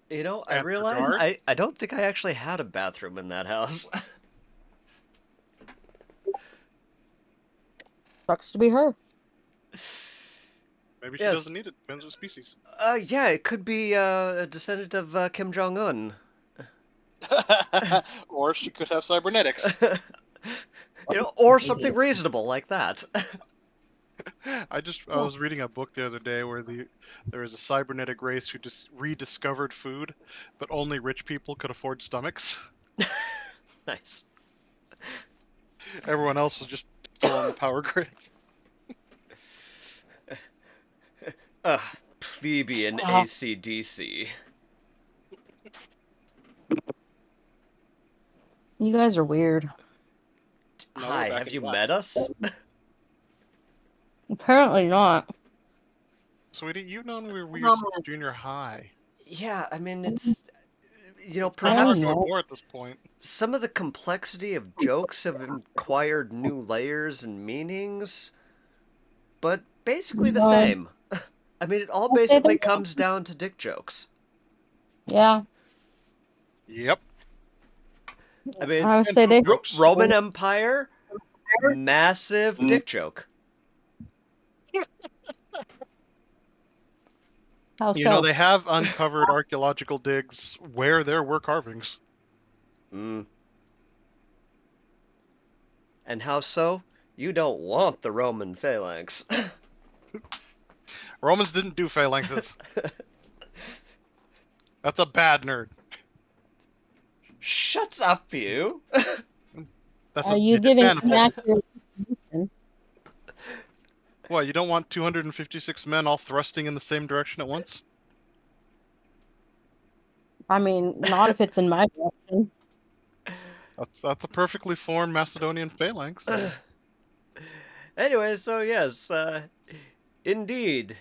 You know, I After realize dark? I don't think I actually had a bathroom in that house. Sucks to be her. Maybe she Yes. doesn't need it. Depends what species. Yeah, it could be a descendant of Kim Jong Un. Or she could have cybernetics. You know, or something reasonable like that. I was reading a book the other day where there was a cybernetic race who just rediscovered food, but only rich people could afford stomachs. Nice. Everyone else was just still on the power grid. Plebeian Ah, ACDC. you guys are weird. Now we're Hi, back have in you black. met us? Apparently not. Sweetie, you've known we were weird since junior high. Yeah, I mean, it's. You know, It's kind of I hard perhaps to know. ignore at this point. some of the complexity of jokes have acquired new layers and meanings, but basically the But same. I mean, it all I'll say basically this. comes down to dick jokes. Yeah, Yep. I mean, I would And say poop they. jokes. Roman Empire, massive dick joke. How You know, so? they have uncovered archaeological digs where there were carvings. Mm. And how so? You don't want the Roman phalanx. Romans didn't do phalanxes. That's a bad nerd. Shut up, you. That's Are a you they did giving manifest. inaccurate information? What, you don't want 256 men all thrusting in the same direction at once? I mean, not if it's in my direction. That's a perfectly formed Macedonian phalanx. So Anyway, so yes, indeed.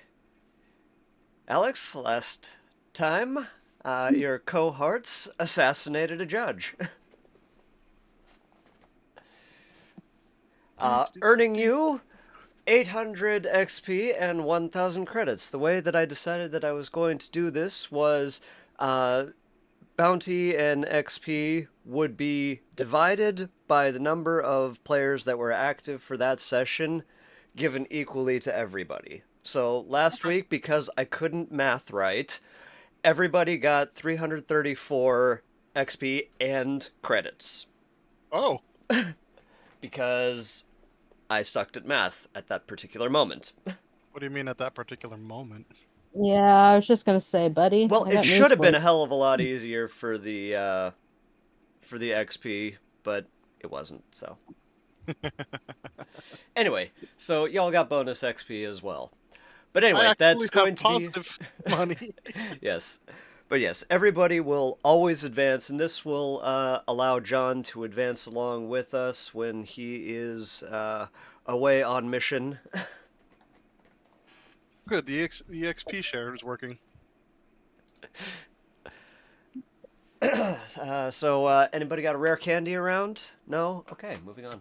Alex, last time, your cohorts assassinated a judge, earning you 800 XP and 1000 credits. The way that I decided that I was going to do this was uh, bounty and XP would be divided by the number of players that were active for that session, given equally to everybody. So last week, because I couldn't math right, everybody got 334 XP and credits oh, because I sucked at math at that particular moment. what do you mean at that particular moment? Yeah, I was just gonna say, buddy, Well, I it got should news have for been you. a hell of a lot easier for the XP, but it wasn't. So anyway, so y'all got bonus XP as well. But I anyway, actually that's have going to be positive money. yes. But yes, everybody will always advance, and this will allow John to advance along with us when he is away on mission. Good, the XP share is working. Anybody got a rare candy around? No? Okay, moving on.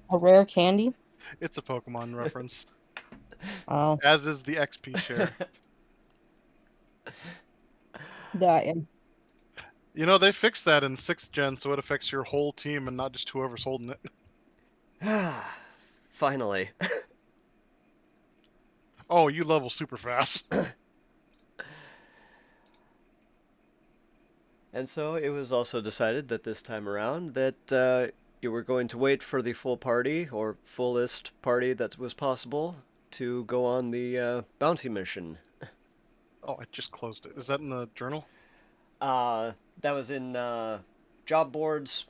A rare candy? It's a Pokemon reference, Oh, as is the XP share. got ya. You know, they fixed that in 6th gen so it affects your whole team and not just whoever's holding it. Finally. Oh, you level super fast. And so it was also decided that this time around that you were going to wait for the full party, or fullest party that was possible, to go on the bounty mission. Oh, I just closed it. Is that in the journal? That was in job boards,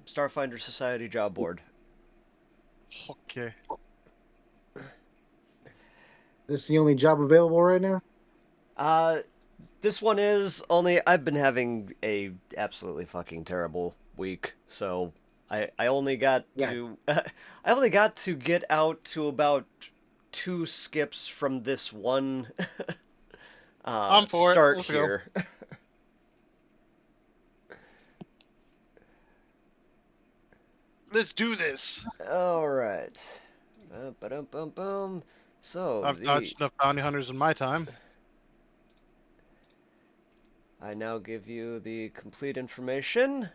Starfinder Society job board. Okay. This is the only job available right now? Uh, this one is only I've been having a absolutely fucking terrible week, so I only got Yeah. to I only got to get out to about two skips from this one I'm for it. start Let's go. here. Let's do this. All right. Ba-dum-bum-bum. So I've the dodged enough bounty hunters in my time. I now give you the complete information.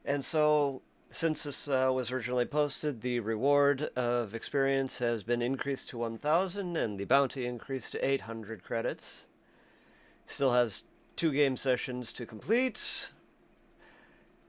And so, since this was originally posted, the reward of experience has been increased to 1,000 and the bounty increased to 800 credits. Still has 2 game sessions to complete.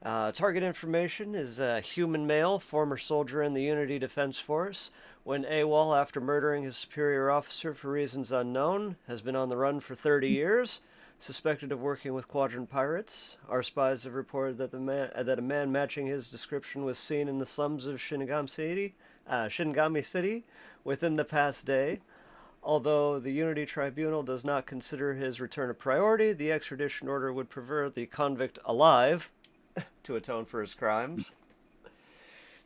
Target information is a human male, former soldier in the Unity Defense Force. When AWOL after murdering his superior officer for reasons unknown, has been on the run for 30 years. Suspected of working with Quadrant pirates, our spies have reported that that a man matching his description was seen in the slums of Shinigami City within the past day. Although the Unity Tribunal does not consider his return a priority, the extradition order would prefer the convict alive to atone for his crimes.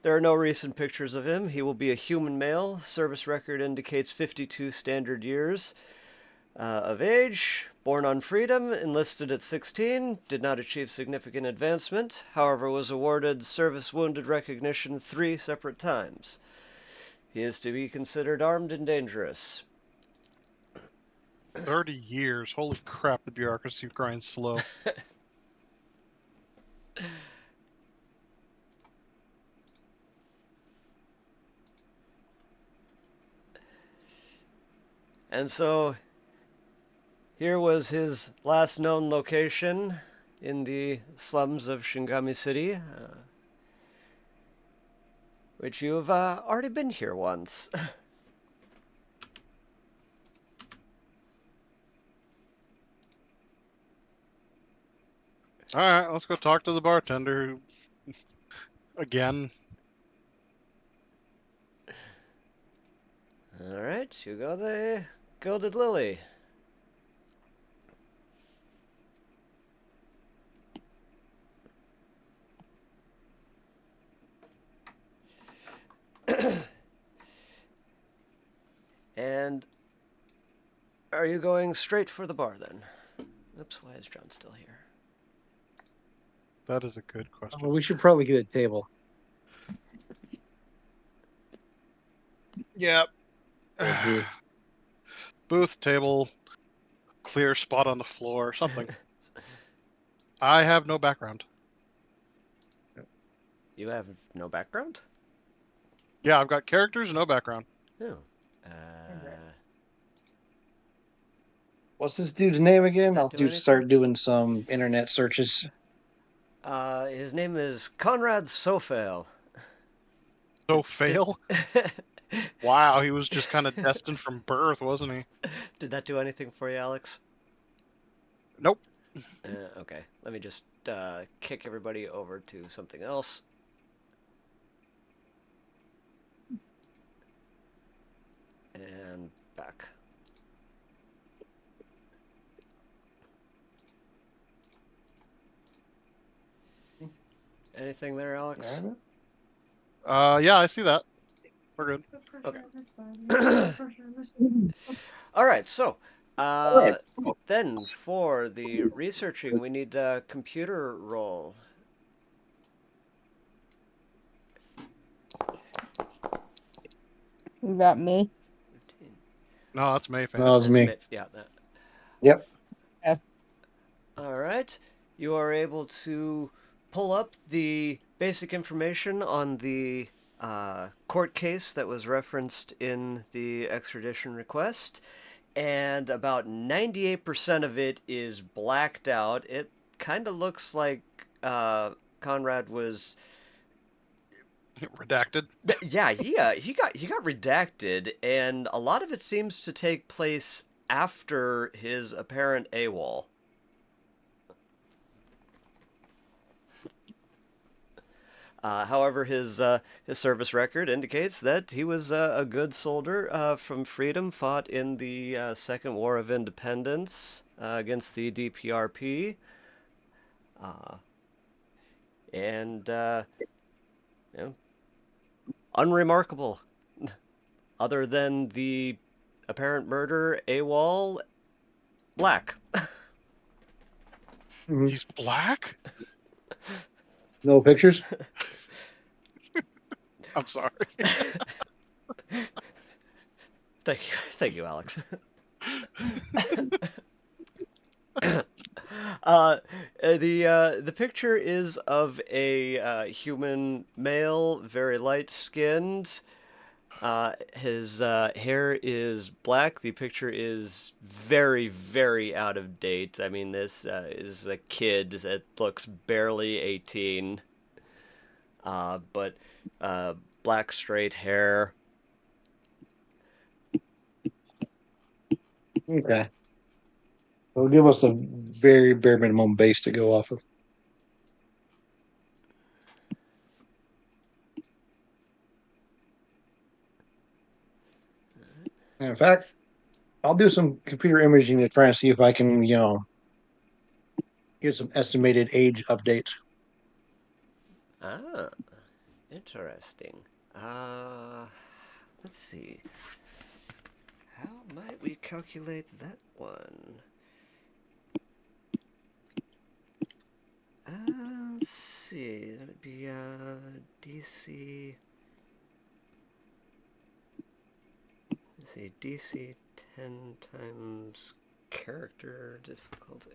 There are no recent pictures of him. He will be a human male. Service record indicates 52 standard years of age. Born on freedom, enlisted at 16, did not achieve significant advancement, however was awarded service wounded recognition 3 separate times. He is to be considered armed and dangerous. 30 years. Holy crap, the bureaucracy grinds slow. And so, here was his last known location in the slums of Shinigami City, which you've already been here once. Alright, let's go talk to the bartender. Again. Alright, you go the Gilded Lily. And are you going straight for the bar then? Oops, why is John still here? That is a good question. Well, we should probably get a table. Yep. Or a booth. Booth, table, clear spot on the floor, something. I have no background. You have no background? Yeah, I've got characters, no background. Oh. What's this dude's name again? Does that I'll do anything? start doing some internet searches. His name is Conrad Sofale. So fail? Wow, he was just kind of destined from birth, wasn't he? Did that do anything for you, Alex? Nope. Okay, let me just kick everybody over to something else. And back. Anything there, Alex? Yeah, I see that. We're good. Okay. All right, so then for the researching, we need a computer roll. You got me. 15. No, that's Mayfair. No, it was me. Yeah, that. Yep. Yeah. All right. You are able to pull up the basic information on the court case that was referenced in the extradition request, and about 98% of it is blacked out. It kind of looks like Conrad was. Redacted. Yeah, he got redacted, and a lot of it seems to take place after his apparent AWOL. However, his service record indicates that he was a good soldier from Freedom, fought in the Second War of Independence against the DPRP, and you know, unremarkable, other than the apparent murder, AWOL, black. He's black? No pictures? I'm sorry. Thank you, Alex. The picture is of a human male, very light skinned. His hair is black. The picture is very, very out of date. I mean, this is a kid that looks barely 18. But black straight hair. Okay. Well, give us a very bare minimum base to go off of. And in fact, I'll do some computer imaging to try and see if I can, get some estimated age updates. Ah, interesting. Uh, let's see. How might we calculate that one? Let's see. That would be DC. Let's see, DC 10 times character difficulty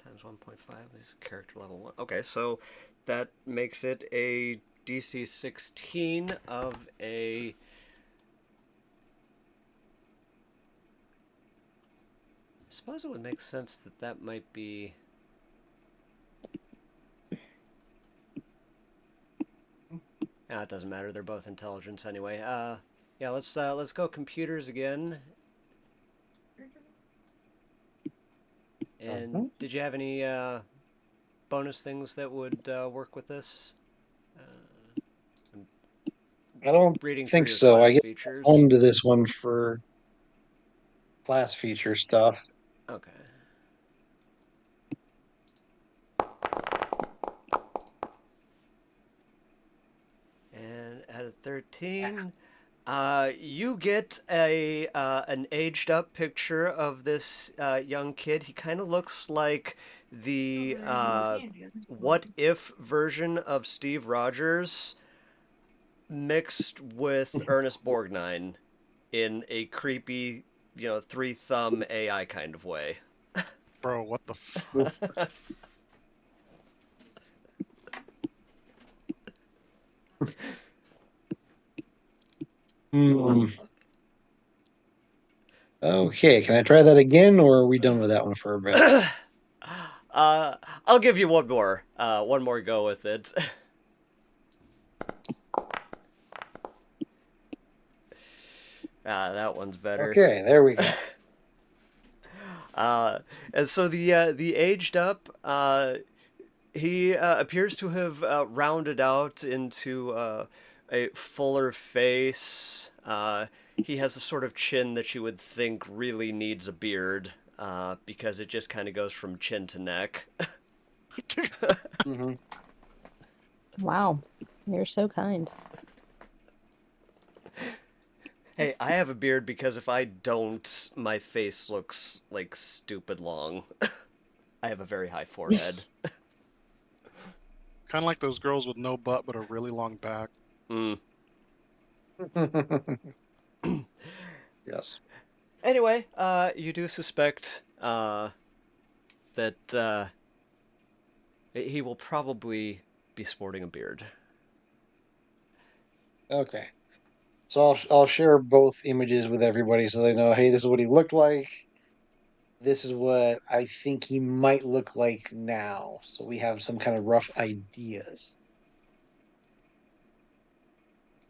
times 1.5 is character level 1. Okay, so that makes it a DC 16 of a. I suppose it would make sense that that might be. Ah, it doesn't matter. They're both intelligence anyway. Yeah, let's go computers again. And did you have any bonus things that would work with this? I'm I don't reading through think your so. I class get features. onto this one for class feature stuff. Okay. And at a 13, you get a an aged up picture of this young kid. He kind of looks like the what if version of Steve Rogers mixed with Ernest Borgnine in a creepy, three thumb AI kind of way. Bro, what the Oof. Hmm. Okay, can I try that again, or are we done with that one for a bit? I'll give you one more go with it. That one's better. Okay, there we go. And so the aged up, he appears to have rounded out into a fuller face. He has the sort of chin that you would think really needs a beard, because it just kind of goes from chin to neck. Hmm. Wow. You're so kind. Hey, I have a beard because if I don't, my face looks like stupid long. I have a very high forehead. kind of like those girls with no butt but a really long back. Mm. Yes. Anyway, you do suspect that he will probably be sporting a beard. Okay. So I'll share both images with everybody so they know, hey, this is what he looked like. This is what I think he might look like now. So we have some kind of rough ideas.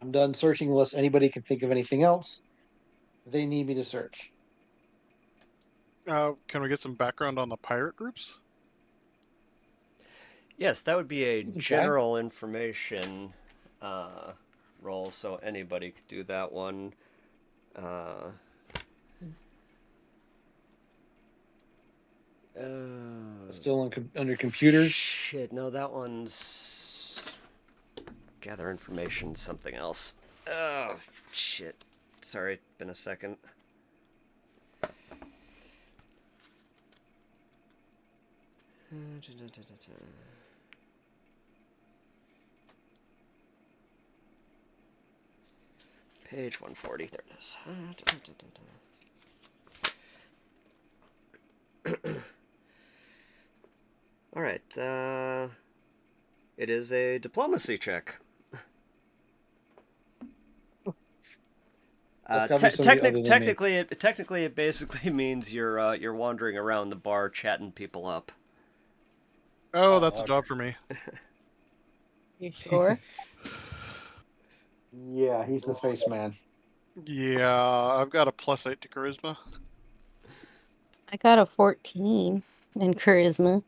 I'm done searching unless anybody can think of anything else they need me to search. Can we get some background on the pirate groups? Yes, that would be a Okay. general information uh, role, so anybody could do that one. Uh, Still under computers. Shit, no, that one's gather information, something else. Oh, shit. Sorry, been a second. Page 140, there it is. All right. It is a diplomacy check. That's gotta be somebody other than me. Technically, it basically means you're wandering around the bar chatting people up. Oh, Oh, that's a okay. job for me. You sure? Yeah, he's the face man. Yeah, I've got a +8 to charisma. I got a 14 in charisma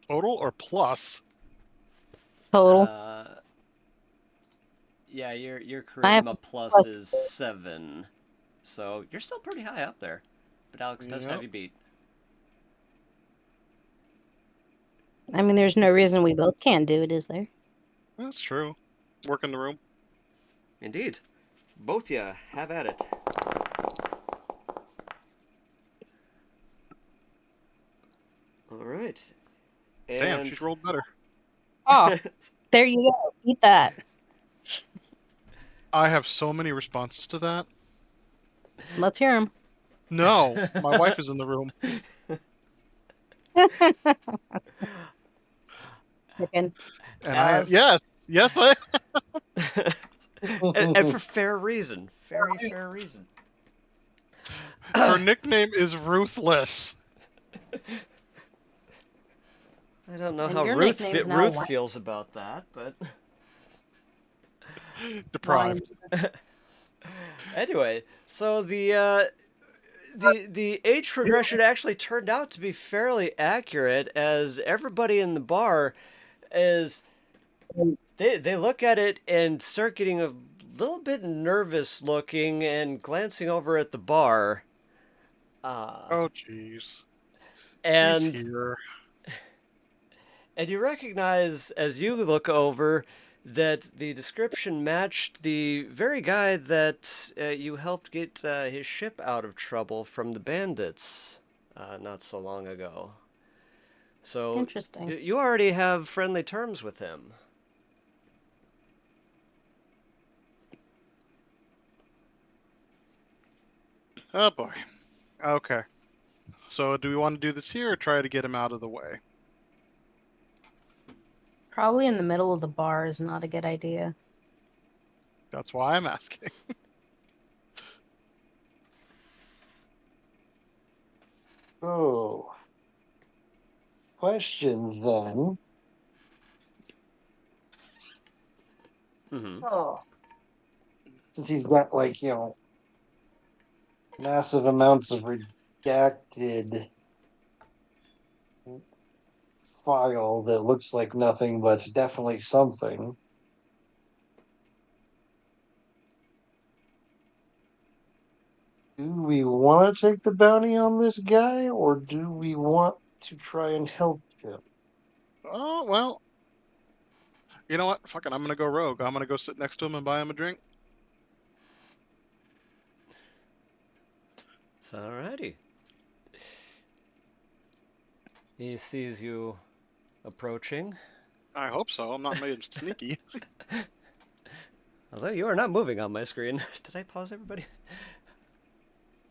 Total or plus? total. Yeah, your I have charisma plus plus. is 7, so you're still pretty high up there. But Alex does have Yep, you beat. I mean, there's no reason we both can't do it, is there? that's true. Work in the room. Indeed, both ya have at it. All right, Damn, and she's rolled better. Oh, there you go. Eat that. I have so many responses to that. Let's hear him. No, my wife is in the room. Chicken. And As yes, I. and for fair reason, very fair reason. Her nickname is Ruthless. I don't know And how your nickname's now Ruth Wine. feels about that, but Deprived. anyway, so the age progression actually turned out to be fairly accurate, as everybody in the bar is they look at it and start getting a little bit nervous looking and glancing over at the bar. Oh, jeez. He's And here. And you recognize as you look over that the description matched the very guy that you helped get his ship out of trouble from the bandits not so long ago. So Interesting. you already have friendly terms with him. Oh, boy. Okay. So, do we want to do this here or try to get him out of the way? Probably in the middle of the bar is not a good idea. That's why I'm asking. Oh, question then. Mm-hmm. Oh, since he's got massive amounts of redacted file that looks like nothing, but it's definitely something. Do we want to take the bounty on this guy, or do we want to try and help him? Oh, well. You know what? Fucking, I'm gonna go rogue. I'm gonna go sit next to him and buy him a drink. So, alrighty. He sees you approaching. I hope so. I'm not made sneaky. Although you are not moving on my screen. Did I pause everybody?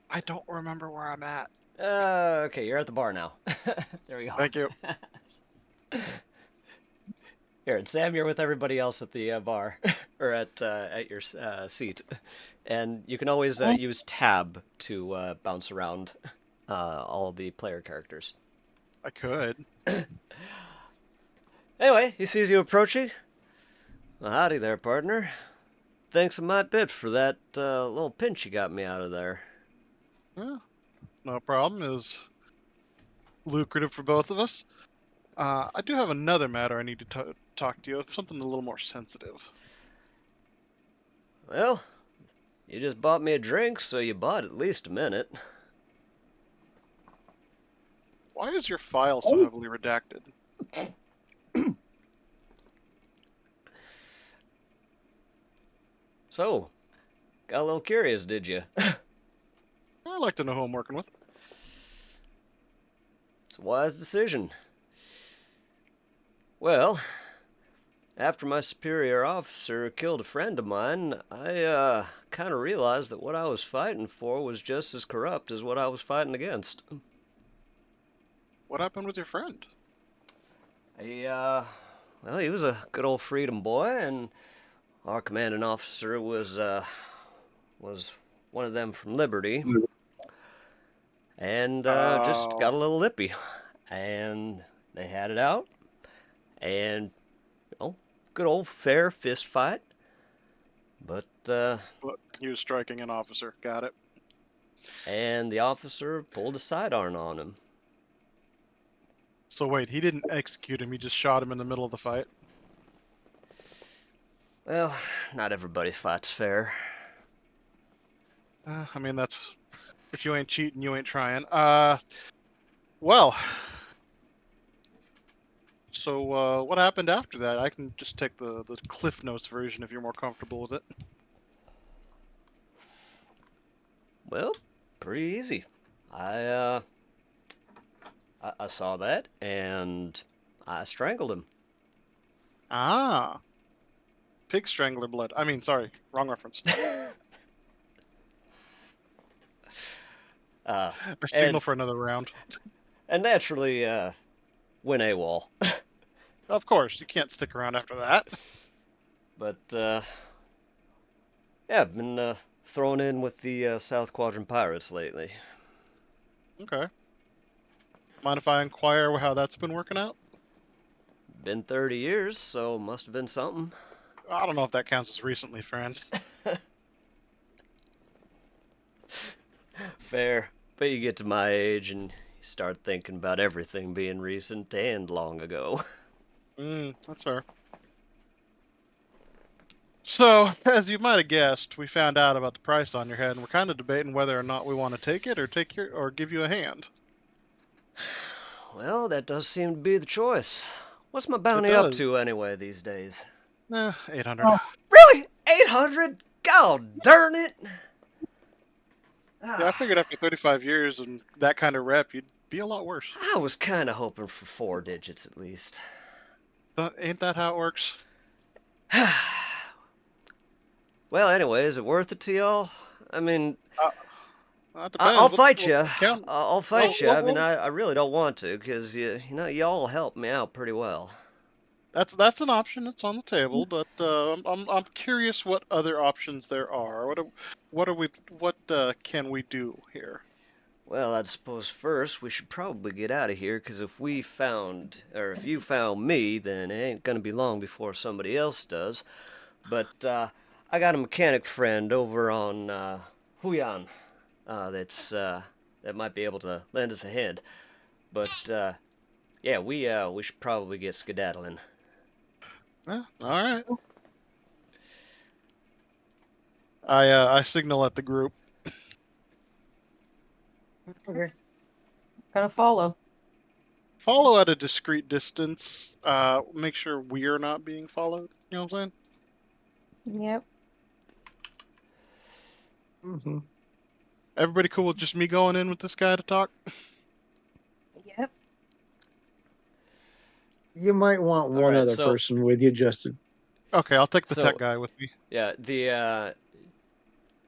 I don't remember where I'm at. Okay, you're at the bar now. There we go. Thank you. Here, and Sam, you're with everybody else at the bar, or at your seat, and you can always use tab to bounce around all the player characters. I could. Anyway, he sees you approaching. Well, howdy there, partner. Thanks a mite bit for that little pinch you got me out of there. Yeah, no problem. It was lucrative for both of us. I do have another matter I need to talk to you of, something a little more sensitive. Well, you just bought me a drink, so you bought at least a minute. Why is your file so heavily redacted? So, got a little curious, did you? I'd like to know who I'm working with. It's a wise decision. Well, after my superior officer killed a friend of mine, I kind of realized that what I was fighting for was just as corrupt as what I was fighting against. What happened with your friend? Well, he was a good old freedom boy, and our commanding officer was one of them from Liberty, and just got a Oh, little lippy, and they had it out, and good old fair fist fight, but but he was striking an officer. Got it. and the officer pulled a sidearm on him. So wait, he didn't execute him. He just shot him in the middle of the fight. Well, not everybody fights fair. I mean, that's if you ain't cheating, you ain't trying. Well. So what happened after that? I can just take the Cliff Notes version if you're more comfortable with it. Well, pretty easy. I I saw that and I strangled him. Ah, pig strangler blood. I mean, sorry, wrong reference. Uh, I signal and for another round. and naturally went AWOL. Of course, you can't stick around after that. But yeah, I've been thrown in with the South Quadrant Pirates lately. Okay. Mind if I inquire how that's been working out? Been 30 years, so must have been something. I don't know if that counts as recently, friend. Fair. But you get to my age and you start thinking about everything being recent and long ago. That's fair. So, as you might have guessed, we found out about the price on your head, and we're kind of debating whether or not we want to take it or give you a hand. Well, that does seem to be the choice. What's my It bounty up does. to anyway these days? 800. Really? 800? God darn it! Yeah, I figured after 35 years and that kind of rep, you'd be a lot worse. I was kind of hoping for 4 digits at least. Ain't that how it works? Well, anyway, is it worth it to y'all? I mean, Uh, that depends. I'll fight you. What's the count? I'll Well, fight you. I mean, I really don't want to, because y'all help me out pretty well. that's an option that's on the table, but I'm curious what other options there are. What can we do here? Well, I'd suppose first we should probably get out of here, because if you found me, then it ain't gonna be long before somebody else does. But I got a mechanic friend over on Huyan that might be able to lend us a hand. But yeah, we should probably get skedaddling. All right. I signal at the group. Okay. Gonna follow. Follow at a discreet distance. Make sure we're not being followed. You know what I'm saying? Yep. Mm-hmm. Everybody cool with just me going in with this guy to talk? Yep. You might want one right, other so- person with you, Justin. Okay, I'll take the So- tech guy with me. Yeah,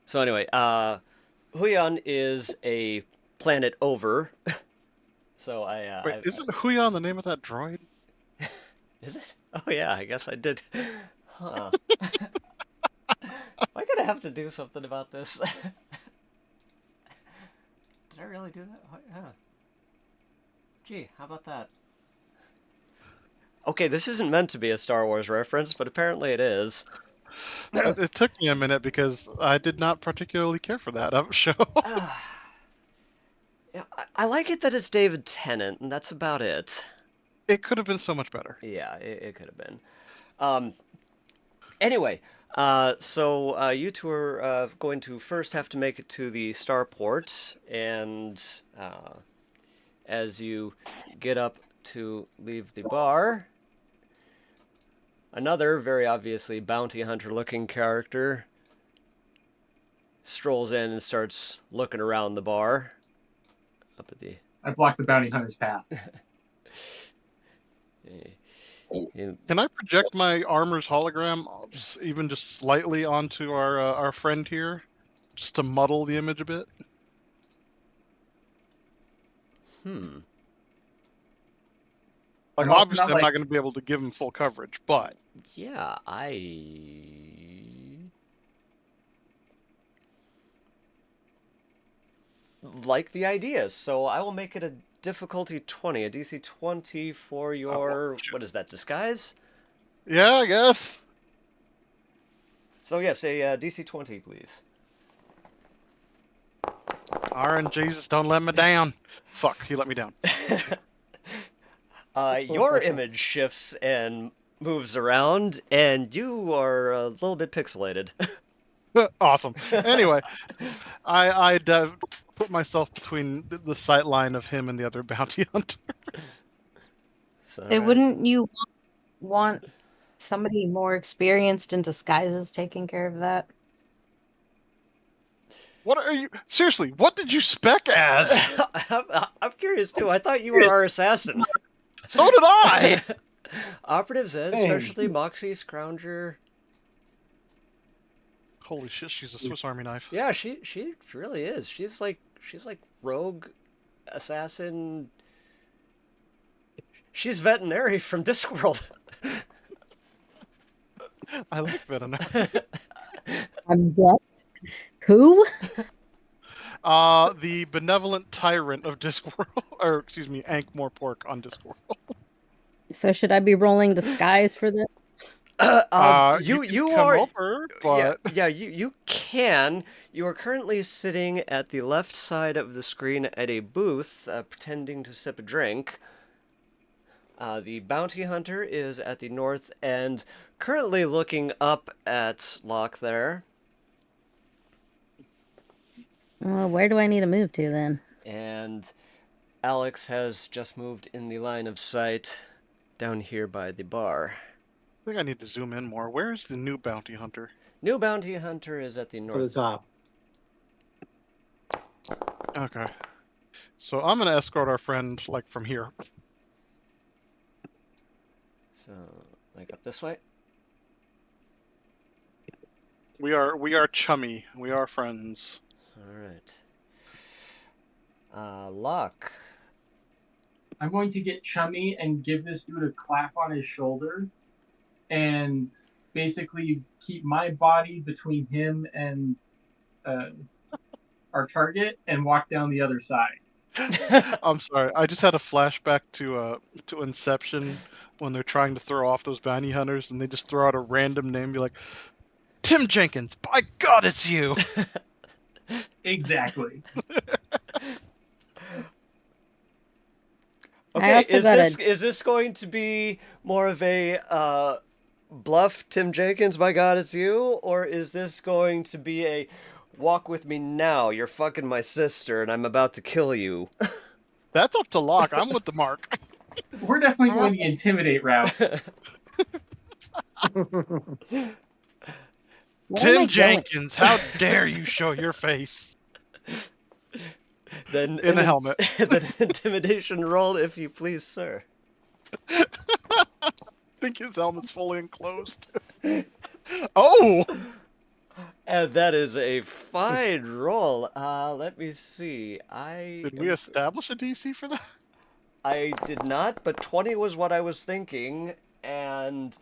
so anyway, Huyan is a planet over. So Wait, isn't Huyan the name of that droid? Is it? Oh yeah, I guess I did. Huh. Am I gonna have to do something about this? Did I really do that? Yeah. Gee, how about that? Okay, this isn't meant to be a Star Wars reference, but apparently it is. It took me a minute because I did not particularly care for that show. Yeah, I like it that it's David Tennant, and that's about it. It could have been so much better. Yeah, it could have been. Anyway, so you two are going to first have to make it to the starport, and as you get up to leave the bar, another very obviously bounty hunter-looking character strolls in and starts looking around the bar. Up at the... I blocked the bounty hunter's path. Can I project my armor's hologram even just slightly onto our friend here, just to muddle the image a bit? Like, I'm I'll obviously not I'm like not going to be able to give him full coverage, but Yeah, I like the idea, so I will make it a difficulty 20, a DC 20 for your, what is that, disguise? yeah, I guess. So yes, a DC 20, please. Jesus, don't let me down. Fuck, he let me down. Your image shifts and moves around, and you are a little bit pixelated. Awesome. Anyway, I put myself between the sight line of him and the other bounty hunter. So, So alright. wouldn't you want somebody more experienced in disguises taking care of that? What are you? Seriously, what did you spec as? I'm curious too. I thought you were our assassin. So did I. Operative Zed, Same. Specialty, Moxie, Scrounger. Holy shit, she's a Swiss Army knife. Yeah, she really is. She's like rogue, assassin. She's veterinary from Discworld. I like veterinary. I'm what? Who? The benevolent tyrant of Discworld, or excuse me, Ankh-Morpork on Discworld. So should I be rolling disguise for this? You can you come are over, but you can. You are currently sitting at the left side of the screen at a booth, pretending to sip a drink. The bounty hunter is at the north end, currently looking up at Locke there. Well, where do I need to move to then? And Alex has just moved in the line of sight down here by the bar. I think I need to zoom in more. Where is the new bounty hunter? New bounty hunter is at the For the north. top. Okay. So I'm gonna escort our friend like from here. So, like up this way? We are chummy. We are friends. Alright. Locke. I'm going to get chummy and give this dude a clap on his shoulder and basically keep my body between him and our target and walk down the other side. I'm sorry. I just had a flashback to Inception when they're trying to throw off those bounty hunters and they just throw out a random name, be like, Tim Jenkins. By God, it's you. Exactly. Okay, also is got this going to be more of a bluff Tim Jenkins, by God it's you, or is this going to be a walk with me now, you're fucking my sister and I'm about to kill you? That's up to Locke. I'm with the mark. We're definitely going the intimidate route. Where am I Tim going? Jenkins, how dare you show your face Then in a helmet? Then an intimidation roll, if you please, sir. I think his helmet's fully enclosed. Oh! And that is a fine roll. Let me see. Did we establish a DC for that? I did not, but 20 was what I was thinking, and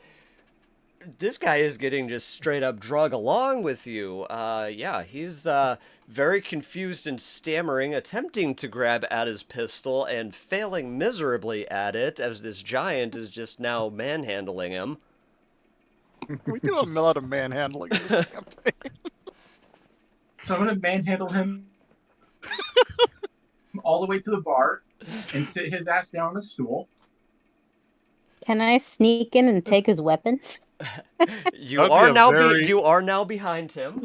this guy is getting just straight up drug along with you. Yeah, he's very confused and stammering, attempting to grab at his pistol and failing miserably at it as this giant is just now manhandling him. We do a lot of manhandling in this campaign. So I'm going to manhandle him all the way to the bar and sit his ass down on a stool. Can I sneak in and take his weapon? You That'd be are a now very- you are now behind him.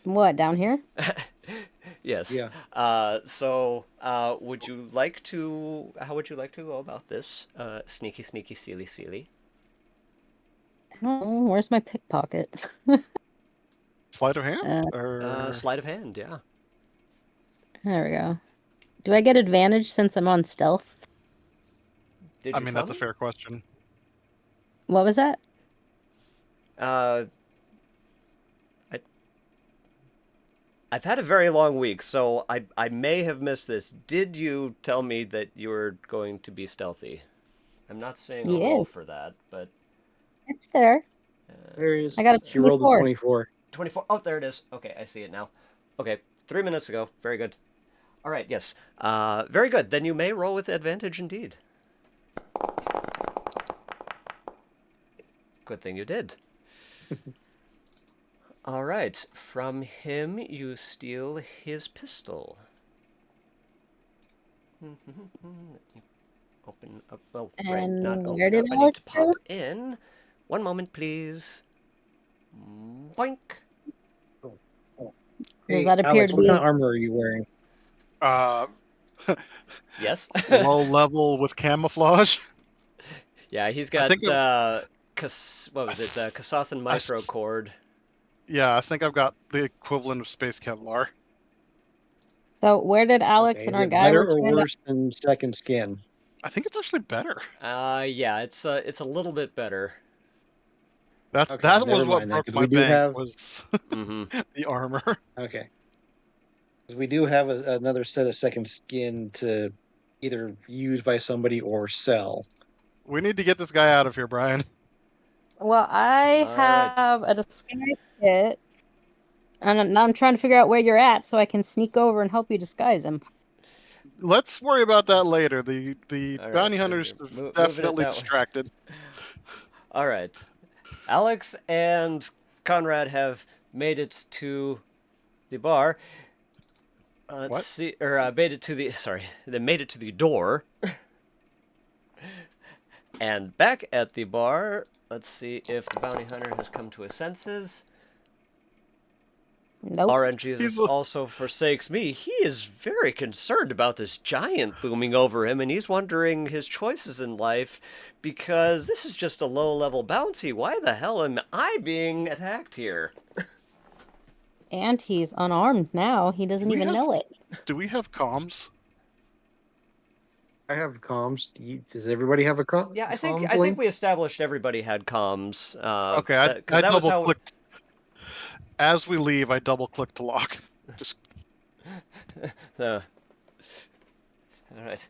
What, down here? Yes. Yeah. So, would you like to? How would you like to go about this? Sneaky, sneaky, silly, silly. Oh, where's my pickpocket? Sleight of hand? Sleight of hand. Yeah. There we go. Do I get advantage since I'm on stealth? Did I you mean, tell that's a me? fair question. What was that? I I've had a very long week, so I may have missed this. Did you tell me that you were going to be stealthy? I'm not seeing a roll Yes, for that, but it's there. There is. I got a She rolled a 24. 24. 24. Oh, there it is. Okay, I see it now. Okay, 3 minutes ago. Very good. All right, yes. Very good. Then you may roll with advantage indeed. Good thing you did. All right. From him, you steal his pistol. Open up. Oh, right. And Not where open did up. I need to Alex pop go? in. One moment, please. Boink. Does Hey, that appear Alex, to what be kind of his? armor are you wearing? Uh, Yes. low level with camouflage. Yeah, he's I got think what was it? Kasathan I, microcord. yeah, I think I've got the equivalent of space Kevlar. So where did Alex Okay, and is our it guy better were or trying to? worse than second skin? I think it's actually better. Yeah, it's a little bit better. Okay, That was never what mind then, broke because my we do bank have. was Mm-hmm. the armor. Okay, because we do have another set of second skin to either use by somebody or sell. We need to get this guy out of here, Brian. Well, I All right. have a disguise kit, and now I'm trying to figure out where you're at so I can sneak over and help you disguise him. Let's worry about that later. The All right. bounty hunters You're have moving it definitely that way. distracted. All right. Alex and Conrad have made it to the bar. Let's What? see, or made it to the. Sorry, they made it to the door. And back at the bar, let's see if the bounty hunter has come to his senses. Nope. RNGesus also forsakes me. He is very concerned about this giant looming over him, and he's wondering his choices in life because this is just a low-level bounty. Why the hell am I being attacked here? And he's unarmed now. He doesn't even know it. Do we have comms? I have comms. Does everybody have a Yeah, I comms think link? we established everybody had comms. Okay, Because I that was double how. clicked as we leave. I double clicked to lock. Just All right,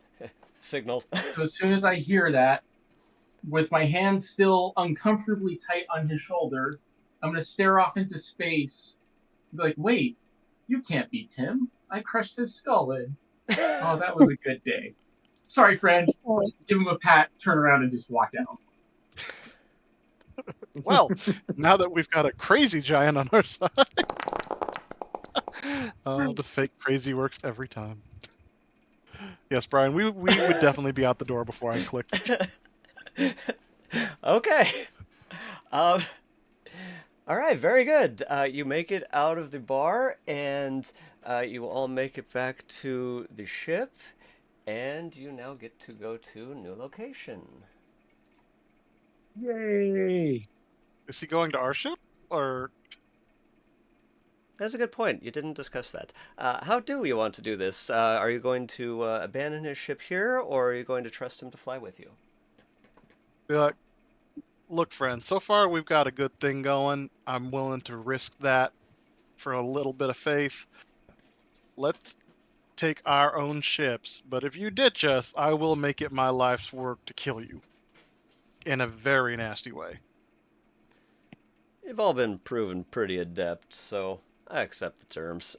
signal. So as soon as I hear that, with my hand still uncomfortably tight on his shoulder, I'm gonna stare off into space. Be like, wait, you can't be Tim. I crushed his skull in. Oh, that was a good day. Sorry, friend. Give him a pat, turn around, and just walk out. well, now that we've got a crazy giant on our side. The fake crazy works every time. Yes, Brian, we would definitely be out the door before I clicked. Okay. Um. All right, very good. You make it out of the bar, and you all make it back to the ship, and you now get to go to new location. Yay! Is he going to our ship or? That's a good point. You didn't discuss that. How do you want to do this? Are you going to abandon his ship here, or are you going to trust him to fly with you? Be like, look, friend. So far we've got a good thing going. I'm willing to risk that for a little bit of faith. Let's take our own ships, but if you ditch us, I will make it my life's work to kill you. In a very nasty way. You've all been proven pretty adept, so I accept the terms.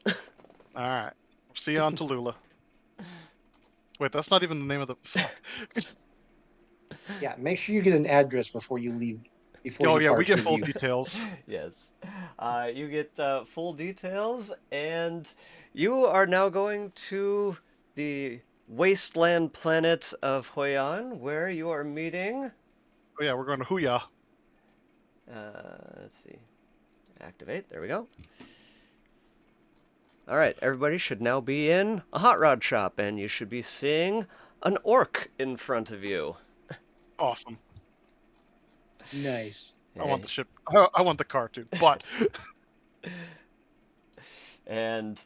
Alright. See you on Tallulah. Wait, that's not even the name of the... Fuck. Yeah, make sure you get an address before you leave. Before Oh you yeah, we part get with full you. details. Yes. You get full details, and you are now going to the wasteland planet of Hoyan, where you are meeting. Oh yeah, we're going to Huya. Let's see. Activate. There we go. All right, everybody should now be in a hot rod shop, and you should be seeing an orc in front of you. Awesome. Nice. I want the ship. I want the car too, but... And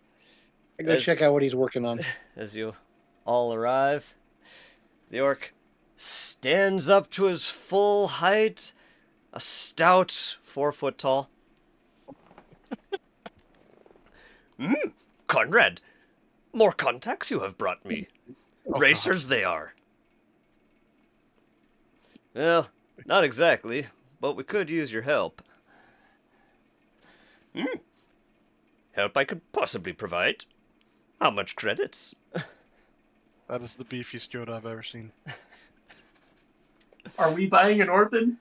I go As- check out what he's working on. as you all arrive, the orc stands up to his full height, a stout 4 foot tall, Conrad, more contacts you have brought me. Oh, Racers they are. Well, not exactly, but we could use your help. Help I could possibly provide. How much credits? That is the beefiest Yoda I've ever seen. Are we buying an orphan?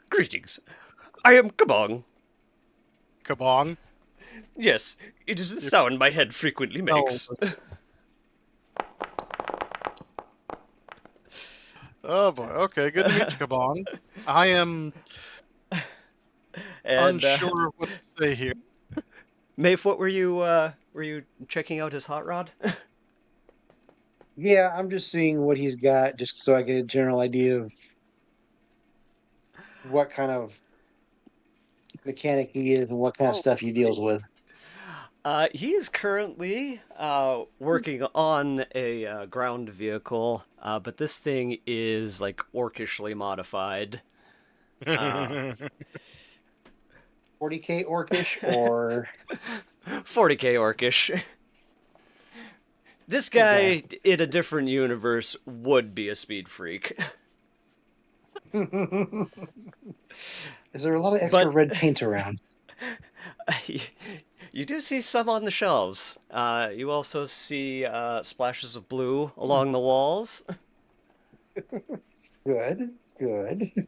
Greetings. I am Kabong. Kabong? Yes, it is the sound my head frequently makes. Oh boy. Okay, good to meet you, Kabong. I am And unsure of what to say here. Maeve, what were you checking out his hot rod? Yeah, I'm just seeing what he's got, just so I get a general idea of what kind of mechanic he is and what kind of stuff he deals with. He is currently working on a ground vehicle, but this thing is like orkishly modified. 40K orcish or 40k orcish. This guy in a different universe would be a speed freak. is there a lot of extra But- red paint around? You do see some on the shelves. You also see splashes of blue along the walls. Good, good.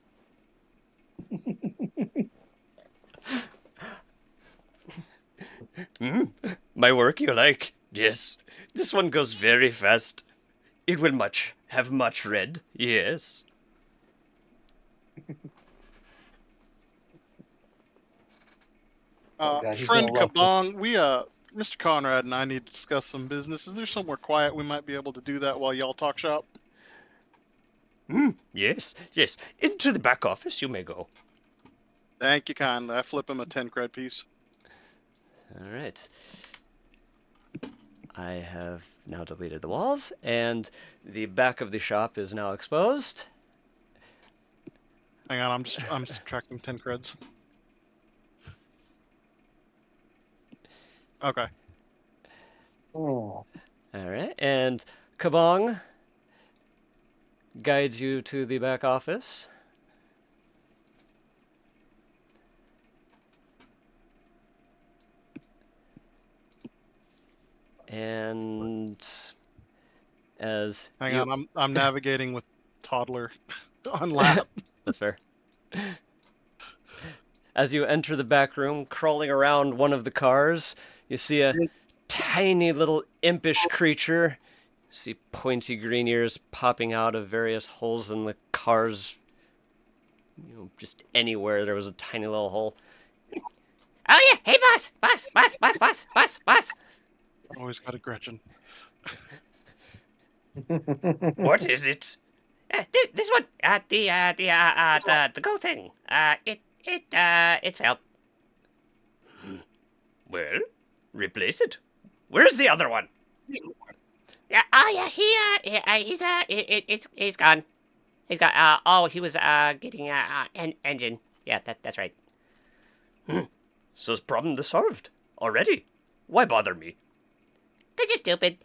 My work you like? Yes. This one goes very fast. It will have much red. Yes. Oh, God, he's Friend gonna love this. Kabong, Mr. Conrad and I need to discuss some business. Is there somewhere quiet we might be able to do that while y'all talk shop? Yes. Into the back office you may go. Thank you kindly. I flip him a 10 cred piece. All right. I have now deleted the walls, and the back of the shop is now exposed. Hang on, I'm subtracting 10 creds. Okay. Oh, All right, and Kabong guides you to the back office. And as Hang you... on, I'm navigating with toddler on lap. That's fair. As you enter the back room, crawling around one of the cars, you see a tiny little impish creature. You see pointy green ears popping out of various holes in the cars. Just anywhere there was a tiny little hole. Oh yeah, hey boss. Always got a Gretchin. What is it? This one. The go thing. It fell. Well, replace it. Where's the other one? Yeah. Oh yeah. He's gone. He's got. He was getting an engine. Yeah, that's right. So is problem solved already? Why bother me? They're just stupid.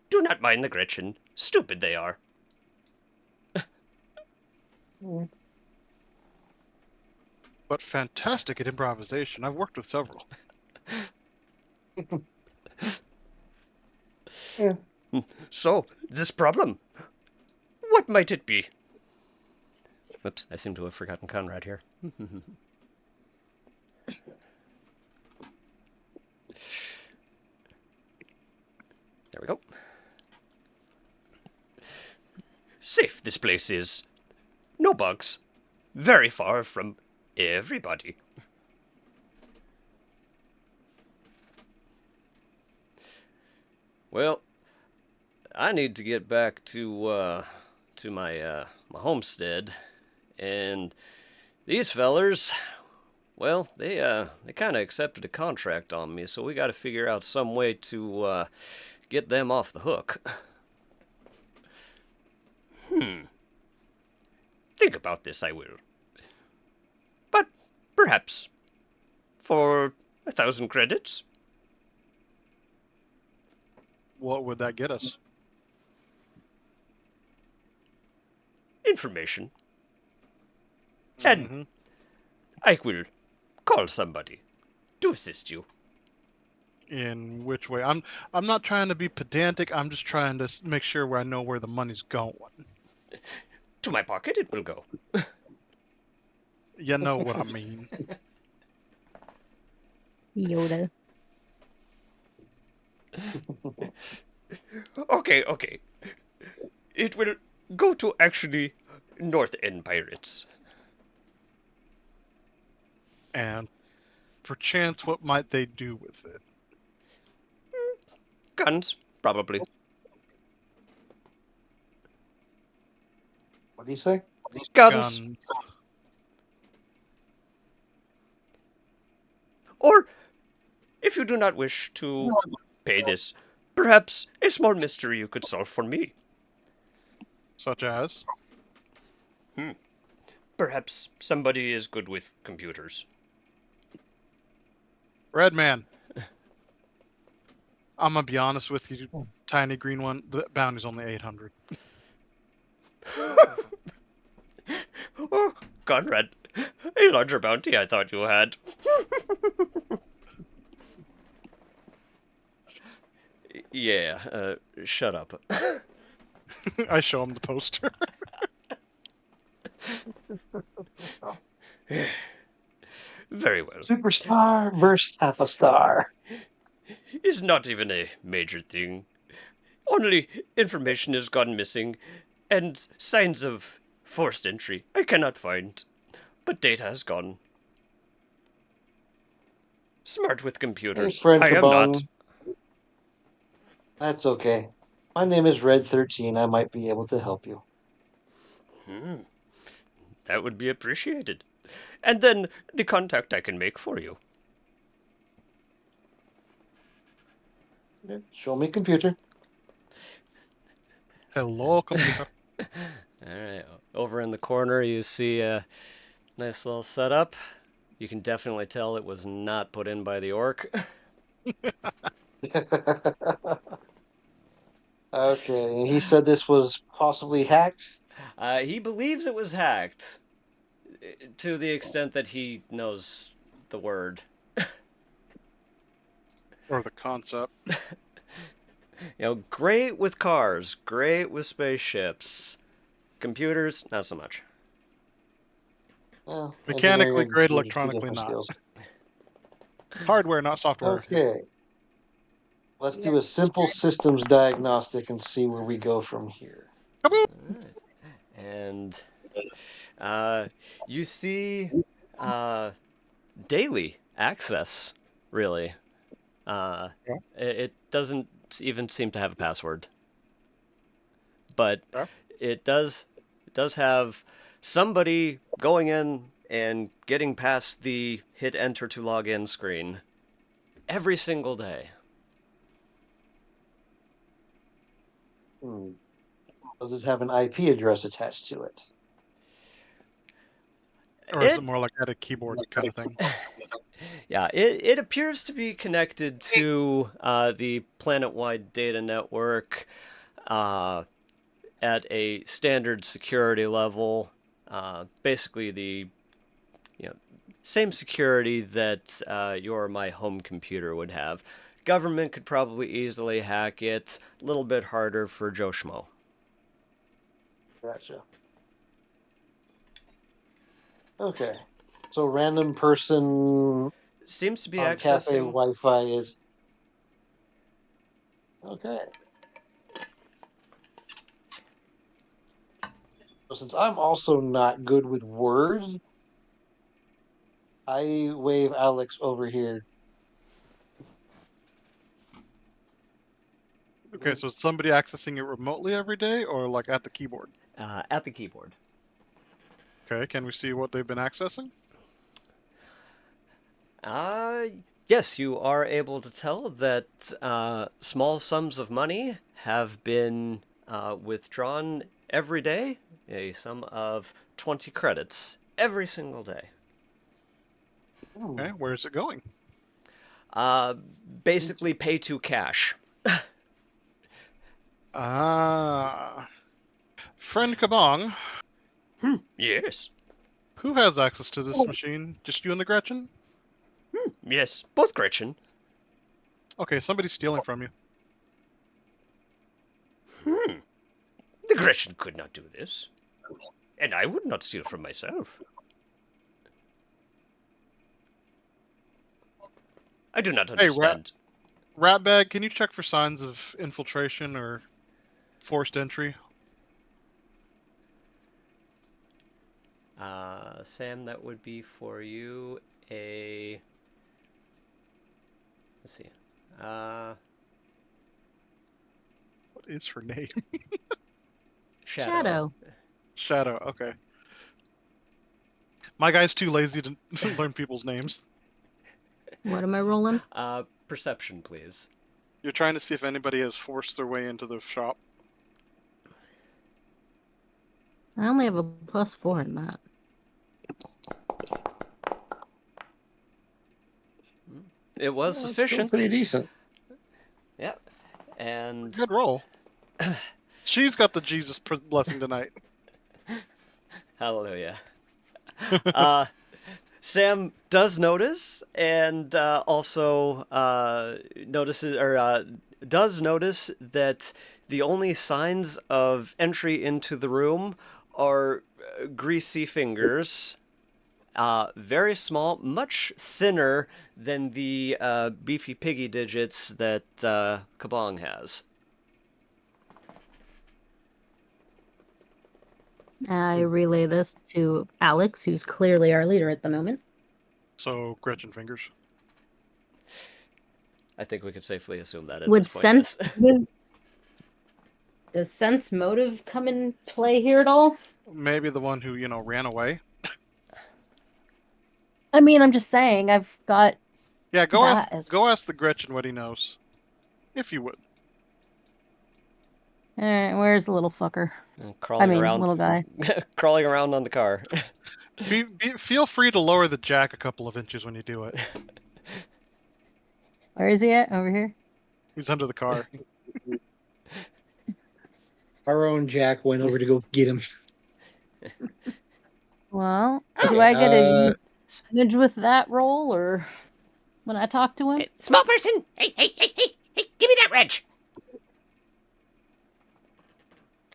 Do not mind the Gretchen. Stupid they are. But fantastic at improvisation. I've worked with several. So, this problem, what might it be? Whoops, I seem to have forgotten Conrad here. There we go. Safe this place is. No bugs. Very far from everybody. Well, I need to get back to my homestead, and these fellers, Well, they kind of accepted a contract on me, so we got to figure out some way to get them off the hook. Think about this, I will. But perhaps for 1,000 credits. What would that get us? Information. And Mhm. I will call somebody to assist you. In which way? I'm not trying to be pedantic. I'm just trying to make sure where I know where the money's going. To my pocket it will go. You know what I mean. Yoda. Okay. It will go to actually North End Pirates. And perchance, what might they do with it? Guns, probably. What do you say? Guns. Guns. Or, if you do not wish to pay this, perhaps a small mystery you could solve for me. Such as? Perhaps somebody is good with computers. Red man. I'm gonna be honest with you, tiny green one. The bounty's only 800. Oh, Conrad, a larger bounty I thought you had. Yeah, shut up. I show him the poster. Very well. Superstar versus half a star. Is not even a major thing. Only information has gone missing, and signs of forced entry I cannot find. But data has gone. Smart with Hey, computers. Fred I am not. Trabone. That's okay. My name is Red13. I might be able to help you. That would be appreciated. And then the contact I can make for you. Okay, show me computer. Hello, computer. Alright, over in the corner you see a nice little setup. You can definitely tell it was not put in by the orc. Okay, and he said this was possibly hacked. He believes it was hacked, to the extent that he knows the word. Or the concept. You know, great with cars, great with spaceships. Computers, not so much. Well, Mechanically engineering great, and electronically different not. skills. Hardware, not software. Okay, let's do a simple systems diagnostic and see where we go from here. Kaboom! Alright. And you see daily access, really. It doesn't even seem to have a password. But Yeah. it does have somebody going in and getting past the hit enter to log in screen every single day. Does it have an IP address attached to it? Or is it more like at a keyboard kind of thing? Yeah, it appears to be connected to the planet-wide data network at a standard security level. Basically, the same security that your my home computer would have. Government could probably easily hack it. A little bit harder for Joe Schmo. Gotcha. Okay, so random person Seems to be on cafe accessing. Wi-Fi is okay. So since I'm also not good with words, I wave Alex over here. Okay, so is somebody accessing it remotely every day or like at the keyboard? At the keyboard. Okay, can we see what they've been accessing? Yes, you are able to tell that small sums of money have been withdrawn every day, a sum of 20 credits every single day. Okay, where's it going? Uh, Basically, pay to cash. Ah, friend Kabong, Yes. who has access to this machine? Just you and the Gretchen? Yes, both Gretchen. Okay, somebody's stealing from you. The Gretchen could not do this. And I would not steal from myself. I do not Hey, understand. Ratbag, can you check for signs of infiltration or forced entry? Sam, that would be for you a. Let's see. What is her name? Shadow. Shadow, okay. My guy's too lazy to learn people's names. What am I rolling? Perception, please. You're trying to see if anybody has forced their way into the shop. I only have a +4 in that. It was Well, it's still sufficient. pretty decent. Yep. And Good roll. She's got the Jesus blessing tonight. hallelujah. Sam does notice, and also notices or does notice that the only signs of entry into the room are greasy fingers, very small, much thinner than the beefy piggy digits that Kabong has. I relay this to Alex, who's clearly our leader at the moment. So, Gretchen fingers. I think we could safely assume that at Would this point. sense Yes. does sense motive come in play here at all? Maybe the one who, ran away. I mean, I'm just saying, I've got Yeah, go that as go ask the Gretchen what he knows. If you would. where's the little fucker? Crawling around, little guy. crawling around on the car. Feel free to lower the jack a couple of inches when you do it. Where is he at? Over here? He's under the car. Our own Jack went over to go get him. Well, Oh, do I get a percentage with that roll, or when I talk to him? Hey, small person! Hey, give me that wrench!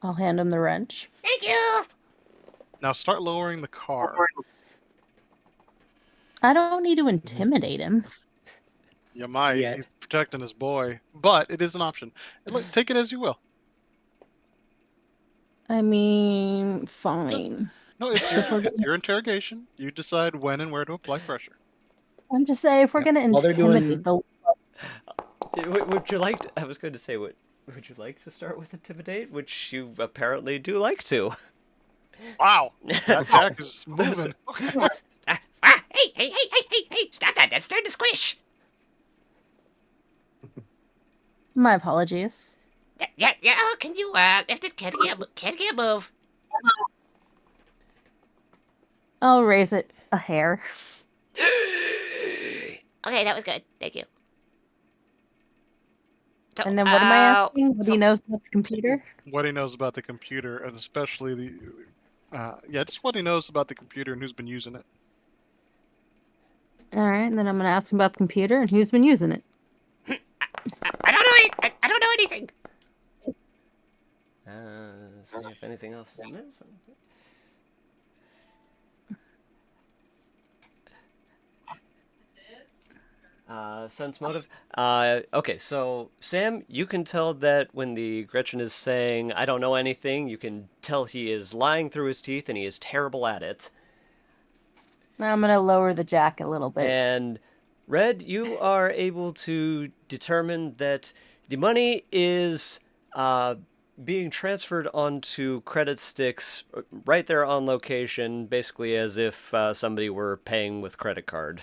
I'll hand him the wrench. Thank you! Now start lowering the car. I don't need to intimidate him. You might. Yeah. He's protecting his boy. But it is an option. Look, take it as you will. I mean, fine. No, it's your interrogation. You decide when and where to apply pressure. I'm just saying, if we're gonna While they're intimidate doing- Would you like to, I was going to say, would you like to start with Intimidate? Which you apparently do like to. Wow. That jack is moving. Hey, stop that, that's starting to squish! My apologies. Yeah, can you, lift it, can't move. I'll raise it a hair. Okay, that was good, thank you. So, And then what am I asking? What he knows about the computer? What he knows about the computer, and especially just what he knows about the computer and who's been using it. All right, and then I'm gonna ask him about the computer and who's been using it. I don't know I don't know anything. See if anything else is missing. Sense motive. Okay, so Sam, you can tell that when the Gretchen is saying, I don't know anything, you can tell he is lying through his teeth and he is terrible at it. Now I'm gonna lower the jack a little bit. And Red, you are able to determine that the money is being transferred onto credit sticks right there on location, basically as if somebody were paying with credit card.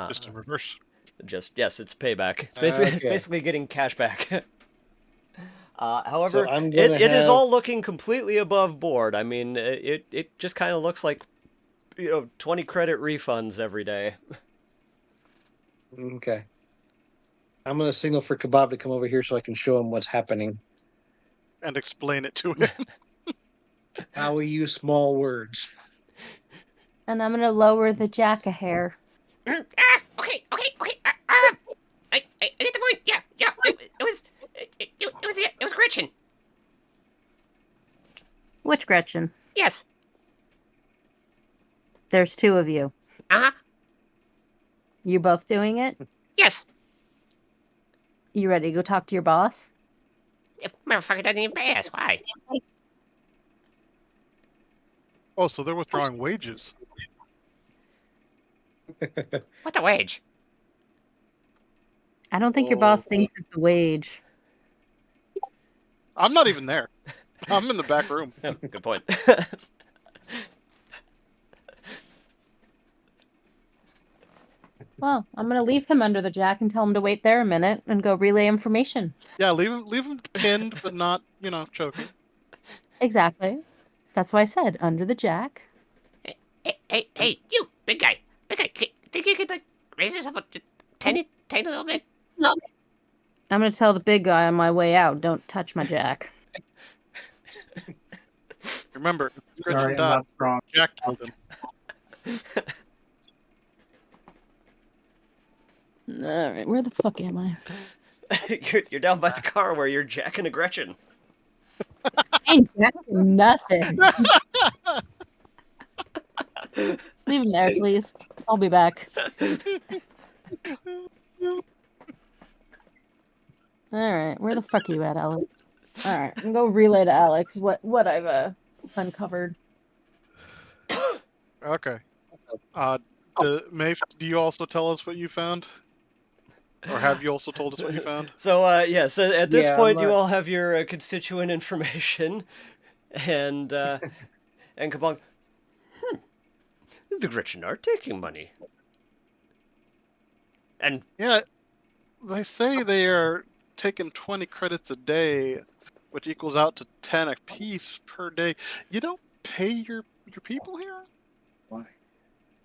Just in reverse. Yes, it's payback. It's Okay. basically getting cash back. However, So I'm gonna it is have all looking completely above board. I mean, it just kind of looks like 20 credit refunds every day. okay. I'm gonna signal for Kebab to come over here so I can show him what's happening. And explain it to him. How we use small words. And I'm gonna lower the jack a hair. Okay. I get the point. Yeah. It was Gretchin. Which Gretchen? Yes. There's two of you. Uh huh. You both doing it? Yes. You ready to go talk to your boss? If motherfucker doesn't even pay us, why? Oh, so they're withdrawing wages. What's a wage? I don't think your boss thinks it's a wage. I'm not even there. I'm in the back room. Yeah, good point. Well, I'm gonna leave him under the jack and tell him to wait there a minute and go relay information. Yeah, leave him pinned, but not, choking. Exactly. That's why I said under the jack. Hey, you, big guy. Think you could, like, raise yourself a tiny little bit? I'm gonna tell the big guy on my way out, don't touch my jack. Remember, Sorry, Gretchen I'm died. not strong. Jack killed him. Alright, where the fuck am I? You're down by the car where you're jacking a Gretchen. I ain't jacking nothing. Leave him there, please. I'll be back. Alright, where the fuck are you at, Alex? Alright, I'm gonna go relay to Alex what I've uncovered. Okay. Maeve, do you also tell us what you found? Or have you also told us what you found? So, yes, at this Yeah, point, I'm you not- all have your constituent information, and Kabong, the Gretchen are taking money. And Yeah, they say they are taking 20 credits a day, which equals out to 10 a piece per day. You don't pay your people here? Why?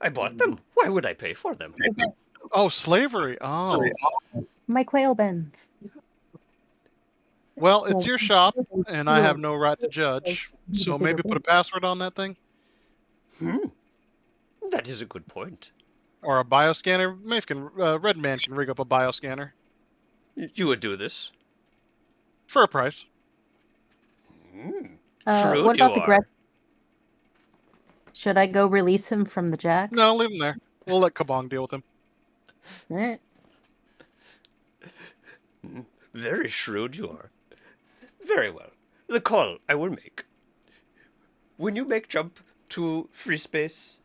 I bought them. Why would I pay for them? Oh, slavery. Oh. My quail bends. Well, it's your shop, and I have no right to judge. So maybe put a password on that thing? That is a good point. Or a bioscanner? Redman can rig up a bioscanner. You would do this? For a price. Shrewd What you about the are. Gretchen? Should I go release him from the jack? No, leave him there. We'll let Kabong deal with him. Alright. Very shrewd you are. Very well. The call I will make. When you make jump to free space,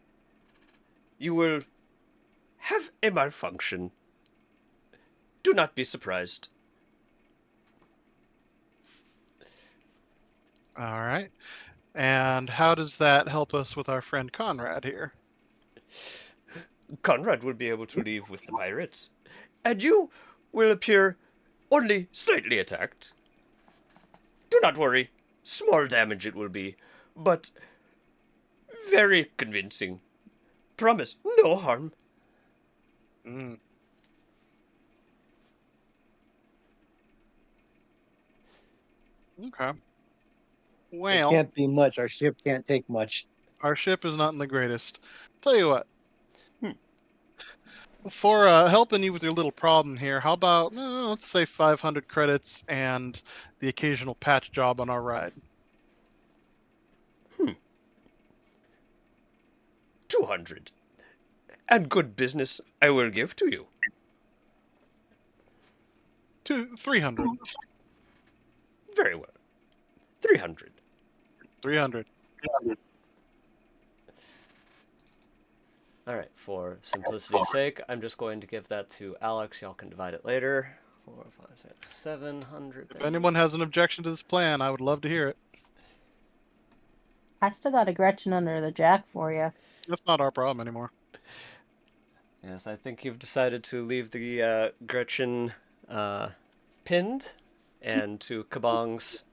you will have a malfunction. Do not be surprised. All right. And how does that help us with our friend Conrad here? Conrad will be able to leave with the pirates, and you will appear only slightly attacked. Do not worry. Small damage it will be, but very convincing. Promise, no harm. Mm. Okay. It Well, can't be much. Our ship can't take much. our ship is not in the greatest. Tell you what. For helping you with your little problem here, how about, let's say 500 credits and the occasional patch job on our ride? 200. And good business I will give to you. 300. Very well. 300. 300. All right, for simplicity's sake, I'm just going to give that to Alex. Y'all can divide it later. 4, 5, 6, 700. If anyone has an objection to this plan, I would love to hear it. I still got a Gretchen under the jack for you. That's not our problem anymore. Yes, I think you've decided to leave the Gretchen pinned and to Kabong's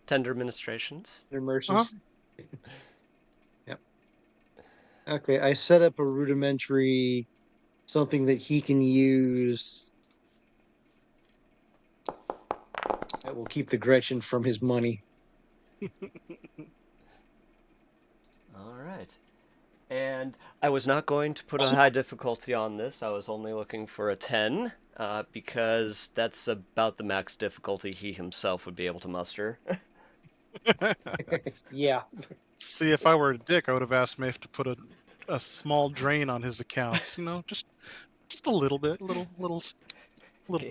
tender ministrations. Their Uh-huh. mercies. Yep. Okay, I set up a rudimentary something that he can use that will keep the Gretchen from his money. All right. And I was not going to put a high difficulty on this. I was only looking for a 10, because that's about the max difficulty he himself would be able to muster. Yeah. See, if I were a dick, I would have asked Maeve to put a small drain on his accounts. Just a little bit, little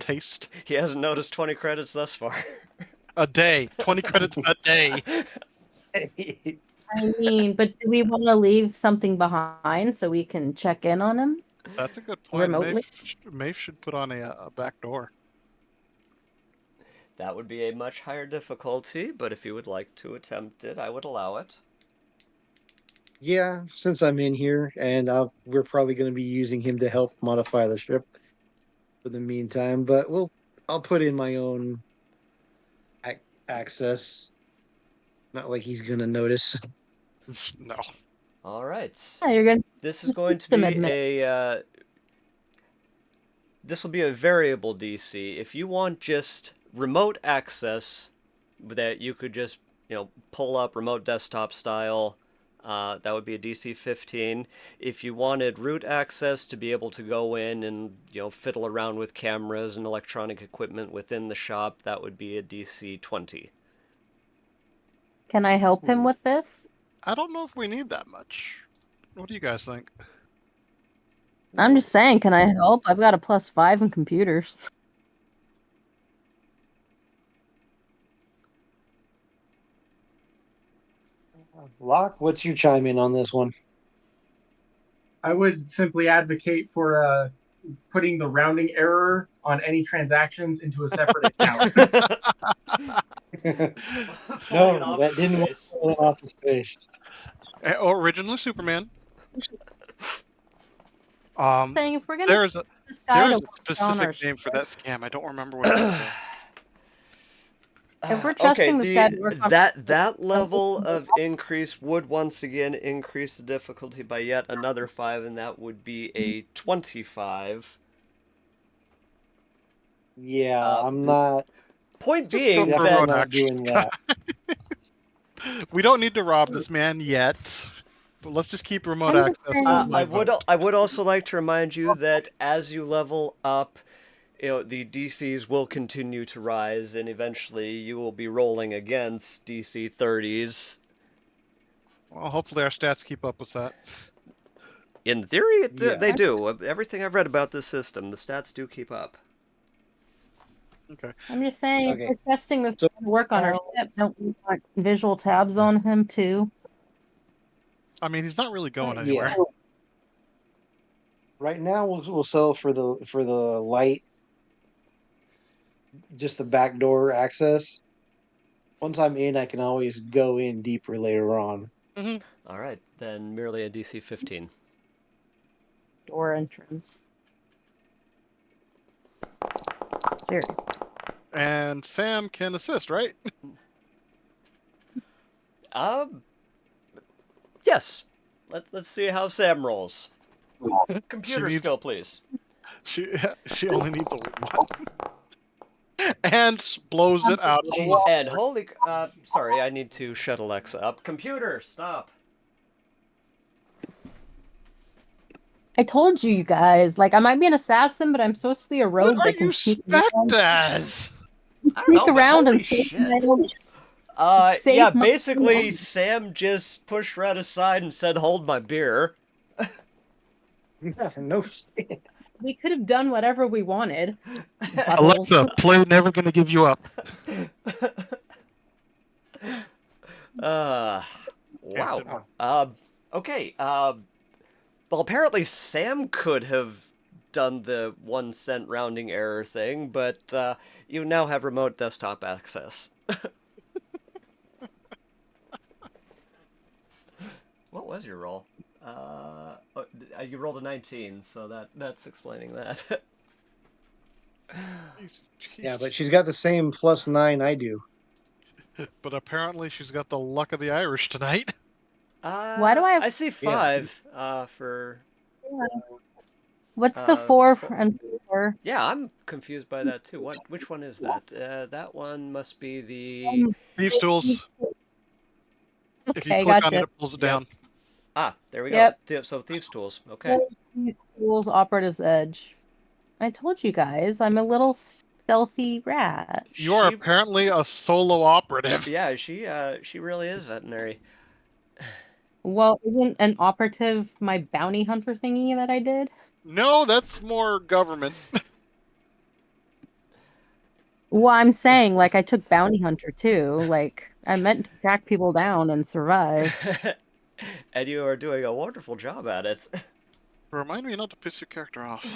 taste. He hasn't noticed 20 credits thus far. A day, 20 credits a day. I mean, but do we want to leave something behind so we can check in on him? That's a good point. Remotely? Maeve should put on a back door. That would be a much higher difficulty, but if you would like to attempt it, I would allow it. Yeah, since I'm in here, and we're probably going to be using him to help modify the ship for the meantime. But I'll put in my own access. Not like he's going to notice. No. All right. Yeah, you're gonna. This is going to Them be admit- a this will be a variable DC. If you want just remote access that you could just, pull up remote desktop style, that would be a DC 15. If you wanted root access to be able to go in and, fiddle around with cameras and electronic equipment within the shop, that would be a DC 20. Can I help him with this? I don't know if we need that much. What do you guys think? I'm just saying, can I help? I've got a +5 in computers. Locke, what's your chime in on this one? I would simply advocate for putting the rounding error on any transactions into a separate account. No, that didn't want to pull it off his face. Originally Superman. Saying if we're gonna There is a this guy to a work on our specific name for that scam. I don't remember what it is. If we're trusting this guy to work on that level of increase would once again increase the difficulty by yet another 5, and that would be a 25. Yeah, I'm not Point Just being go for that road not action. doing that. We don't need to rob this man yet. But let's just keep remote I'm just access. saying- as my I would also like to remind you that as you level up, the DCs will continue to rise, and eventually you will be rolling against DC 30s. Well, hopefully our stats keep up with that. In theory, Yeah. they do. Everything I've read about this system, the stats do keep up. Okay. I'm just saying, Okay. if we're trusting this So guy to work on our ship, don't we want visual tabs on him too? I mean, he's not really going Yeah. anywhere. Right now, we'll sell for the light, just the back door access. Once I'm in, I can always go in deeper later on. All right, then merely a DC 15. Door entrance. There. And Sam can assist, right? Yes. Let's see how Sam rolls. Computer needs- skill, please. She only needs a 1. And blows it out of the And sorry, I need to shut Alexa up. Computer, stop. I told you guys, like I might be an assassin, but I'm supposed to be a rogue What are that can you sneak spec around, as? I don't know, but around holy and save shit. my own- Save Yeah, my- basically, Sam just pushed Red aside and said, "Hold my beer." No shit. We could have done whatever we wanted. Alexa, play Never Gonna Give You Up. Wow. Okay. Well, apparently Sam could have done the 1 cent rounding error thing, but you now have remote desktop access. What was your roll? You rolled a 19, so that's explaining that. Jeez, Yeah, jeez. but she's got the same +9 I do. But apparently she's got the luck of the Irish tonight. Why do I have- I see 5 for. What's the 4 4. and 4? Yeah, I'm confused by that too. Which one is that? That one must be the. Thieves' tools. If you Okay, click on gotcha. it, it pulls it Yep. down. There we Yep. go. So Thieves' Tools. Okay. Tools, Operative's Edge. I told you guys, I'm a little stealthy rat. You are She- apparently a solo operative. Yeah, she really is veterinary. Well, isn't an operative my bounty hunter thingy that I did? No, that's more government. Well, I'm saying, like, I took bounty hunter too. Like, I meant to track people down and survive. And you are doing a wonderful job at it. Remind me not to piss your character off.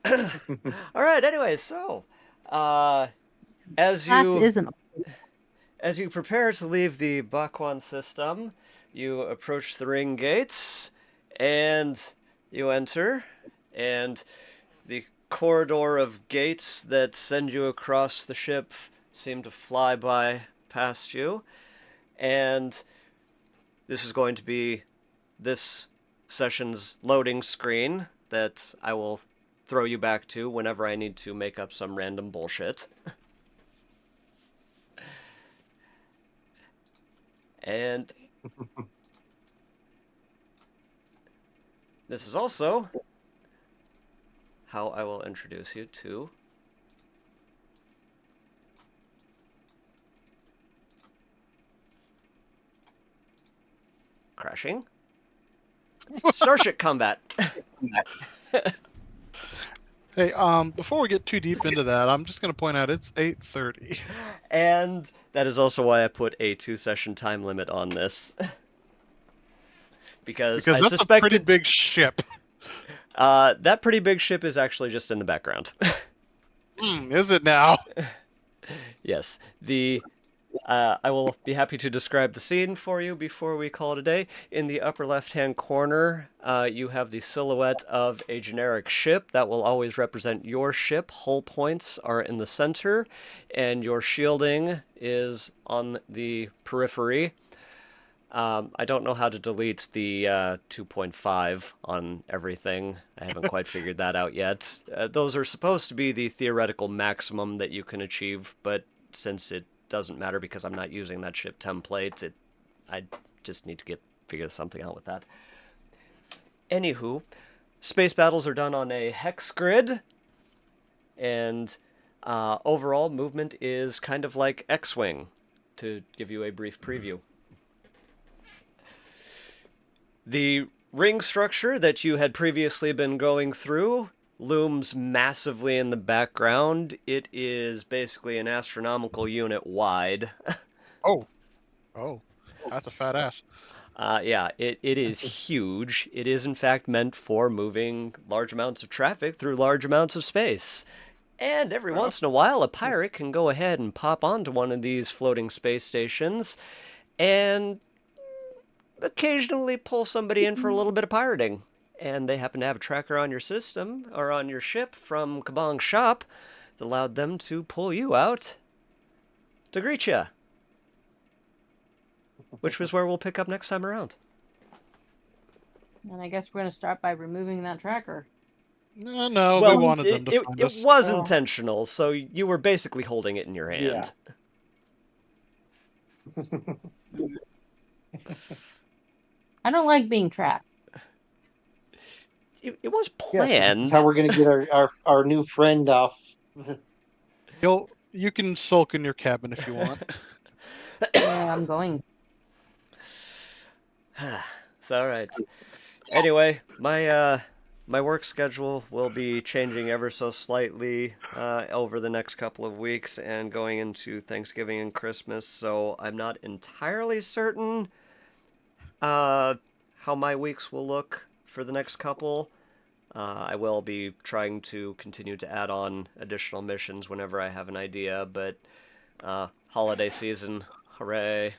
All right. Anyway, so as Class you isn't. as you prepare to leave the Bakwan system, you approach the ring gates, and you enter, and the corridor of gates that send you across the ship seem to fly by past you, and this is going to be this session's loading screen that I will throw you back to whenever I need to make up some random bullshit. And this is also how I will introduce you to crashing Starship combat. Hey, before we get too deep into that, I'm just gonna point out it's 8:30. And that is also why I put a 2-session time limit on this. Because I that's a pretty suspected big ship. that pretty big ship is actually just in the background. Is it now? Yes. I will be happy to describe the scene for you before we call it a day. In the upper left-hand corner, you have the silhouette of a generic ship that will always represent your ship. Hull points are in the center, and your shielding is on the periphery. I don't know how to delete the 2.5 on everything. I haven't quite figured that out yet. Those are supposed to be the theoretical maximum that you can achieve, but since it doesn't matter because I'm not using that ship template, I just need to figure something out with that. Anywho, space battles are done on a hex grid, and overall movement is kind of like X-Wing, to give you a brief preview. The ring structure that you had previously been going through looms massively in the background. It is basically an astronomical unit wide. Oh, that's a fat ass. Yeah, it is huge. It is, in fact, meant for moving large amounts of traffic through large amounts of space. And every once in a while, a pirate can go ahead and pop onto one of these floating space stations and occasionally pull somebody in for a little bit of pirating. And they happen to have a tracker on your system, or on your ship from Kabong's shop, that allowed them to pull you out to greet you. Which was where we'll pick up next time around. And I guess we're going to start by removing that tracker. No, Well, we wanted them to find it us. was Oh. intentional, so you were basically holding it in your hand. I don't like being trapped. It was Yes, this planned. is how we're going to get our new friend off. You can sulk in your cabin if you want. Yeah, I'm going. It's all right. Anyway, my work schedule will be changing ever so slightly over the next couple of weeks and going into Thanksgiving and Christmas, so I'm not entirely certain how my weeks will look for the next couple. I will be trying to continue to add on additional missions whenever I have an idea, but holiday season, hooray.